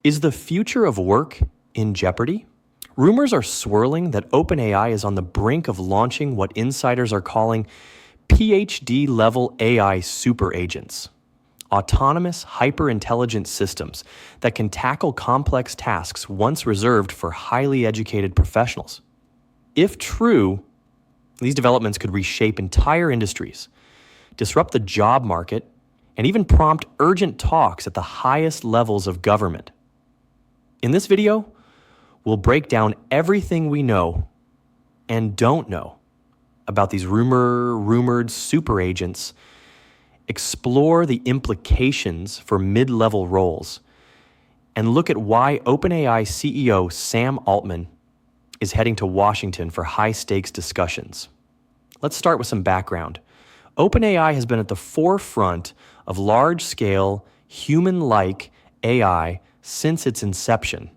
Is the future of work in jeopardy? Rumors are swirling that OpenAI is on the brink of launching what insiders are calling Ph.D. level AI superagents, autonomous, hyper-intelligent systems that can tackle complex tasks once reserved for highly educated professionals. If true, these developments could reshape entire industries, disrupt the job market, and even prompt urgent talks at the highest levels of government. In this video, we'll break down everything we know and don't know about these rumored superagents, explore the implications for mid-level roles, and look at why OpenAI CEO Sam Altman is heading to Washington for high-stakes discussions. Let's start with some background. OpenAI has been at the forefront of large-scale, human-like AI since its inception.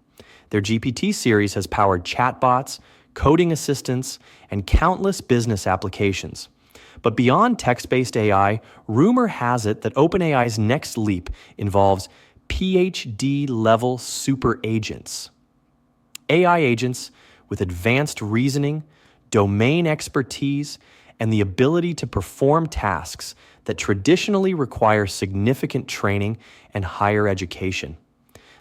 Their GPT series has powered chatbots, coding assistants, and countless business applications. But beyond text-based AI, rumor has it that OpenAI's next leap involves PhD-level superagents. AI agents with advanced reasoning, domain expertise, and the ability to perform tasks that traditionally require significant training and higher education.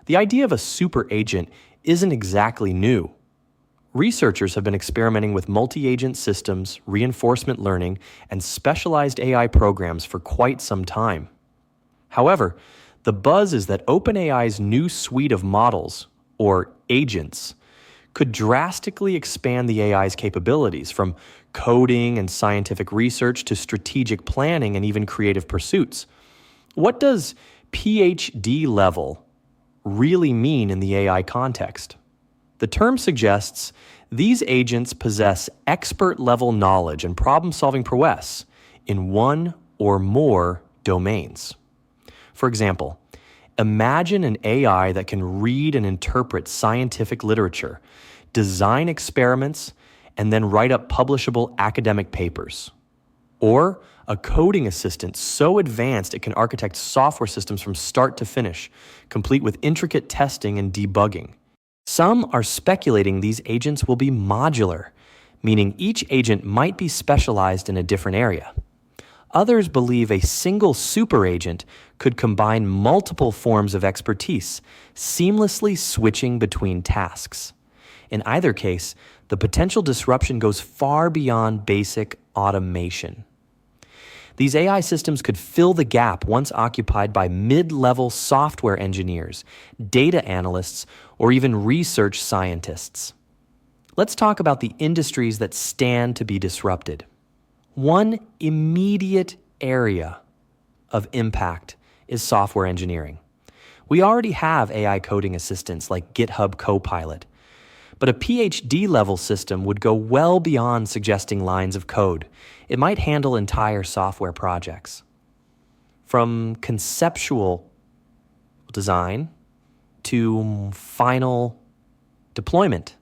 The idea of a super agent isn't exactly new. Researchers have been experimenting with multi-agent systems, reinforcement learning, and specialized AI programs for quite some time. However, the buzz is that OpenAI's new suite of models, or agents, could drastically expand the AI's capabilities, from coding and scientific research to strategic planning and even creative pursuits. What does PhD level really mean in the AI context? The term suggests these agents possess expert-level knowledge and problem-solving prowess in one or more domains. For example, imagine an AI that can read and interpret scientific literature, design experiments, and then write up publishable academic papers. Or a coding assistant so advanced it can architect software systems from start to finish, complete with intricate testing and debugging. Some are speculating these agents will be modular, meaning each agent might be specialized in a different area. Others believe a single superagent could combine multiple forms of expertise, seamlessly switching between tasks. In either case, the potential disruption goes far beyond basic automation. These AI systems could fill the gap once occupied by mid-level software engineers, data analysts, or even research scientists. Let's talk about the industries that stand to be disrupted. One immediate area of impact is software engineering. We already have AI coding assistants like GitHub Copilot, but a PhD level system would go well beyond suggesting lines of code. It might handle entire software projects. From conceptual design to final deployment,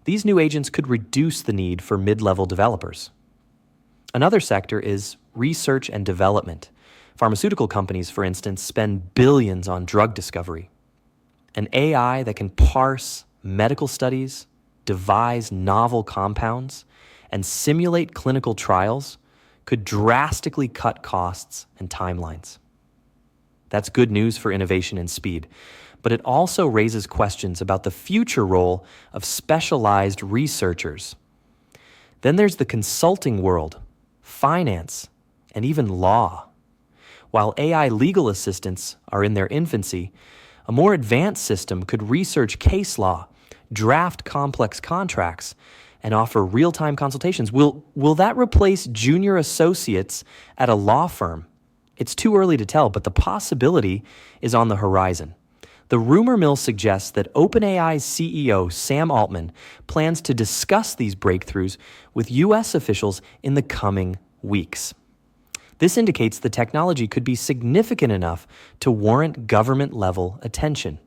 these new agents could reduce the need for mid-level developers. Another sector is research and development. Pharmaceutical companies, for instance, spend billions on drug discovery. An AI that can parse medical studies, devise novel compounds, and simulate clinical trials could drastically cut costs and timelines. That's good news for innovation and speed, but it also raises questions about the future role of specialized researchers. Then there's the consulting world, finance, and even law. While AI legal assistants are in their infancy, a more advanced system could research case law, draft complex contracts, and offer real-time consultations. Will that replace junior associates at a law firm? It's too early to tell, but the possibility is on the horizon. The rumor mill suggests that OpenAI's CEO Sam Altman plans to discuss these breakthroughs with US officials in the coming weeks. This indicates the technology could be significant enough to warrant government-level attention.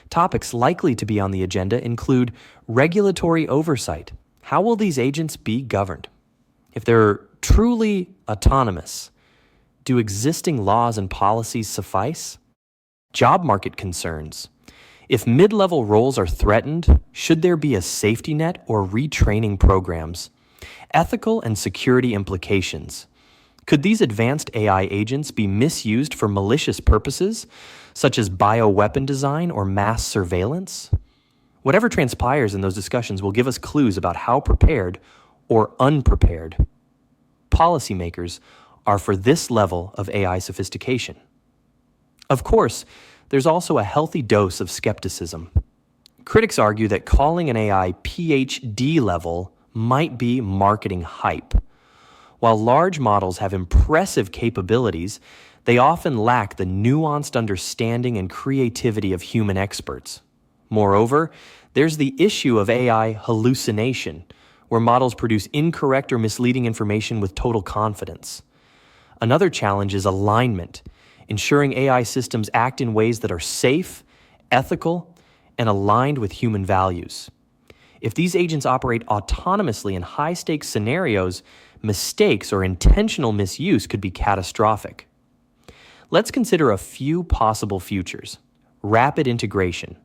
Topics likely to be on the agenda include regulatory oversight. How will these agents be governed? If they're truly autonomous, do existing laws and policies suffice? Job market concerns. If mid-level roles are threatened, should there be a safety net or retraining programs? Ethical and security implications. Could these advanced AI agents be misused for malicious purposes, such as bioweapon design or mass surveillance? Whatever transpires in those discussions will give us clues about how prepared or unprepared policymakers are for this level of AI sophistication. Of course, there's also a healthy dose of skepticism. Critics argue that calling an AI Ph.D. level might be marketing hype. While large models have impressive capabilities, they often lack the nuanced understanding and creativity of human experts. Moreover, there's the issue of AI hallucination, where models produce incorrect or misleading information with total confidence. Another challenge is alignment, ensuring AI systems act in ways that are safe, ethical, and aligned with human values. If these agents operate autonomously in high-stakes scenarios, mistakes or intentional misuse could be catastrophic. Let's consider a few possible futures. Rapid integration.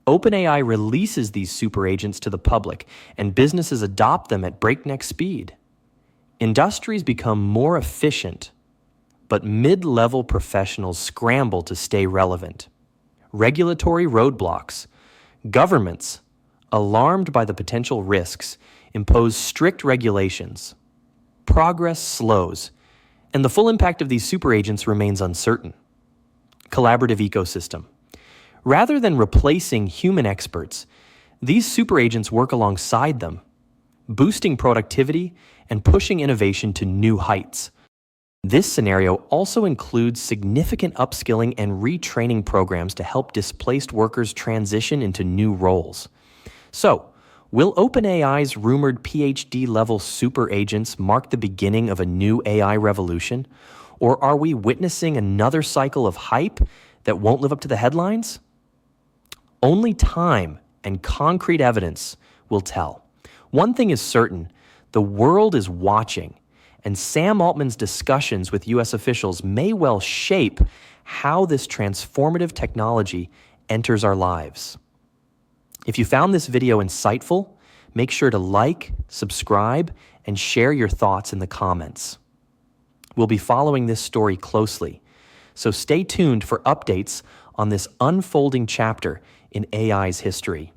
OpenAI releases these superagents to the public, and businesses adopt them at breakneck speed. Industries become more efficient, but mid-level professionals scramble to stay relevant. Regulatory roadblocks. Governments, alarmed by the potential risks, impose strict regulations. Progress slows, and the full impact of these superagents remains uncertain. Collaborative ecosystem. Rather than replacing human experts, these superagents work alongside them, boosting productivity and pushing innovation to new heights. This scenario also includes significant upskilling and retraining programs to help displaced workers transition into new roles. So, will OpenAI's rumored Ph.D.-level superagents mark the beginning of a new AI revolution? Or are we witnessing another cycle of hype that won't live up to the headlines? Only time and concrete evidence will tell. One thing is certain, the world is watching, and Sam Altman's discussions with U.S. officials may well shape how this transformative technology enters our lives. If you found this video insightful, make sure to like, subscribe, and share your thoughts in the comments. We'll be following this story closely, so stay tuned for updates on this unfolding chapter in AI's history.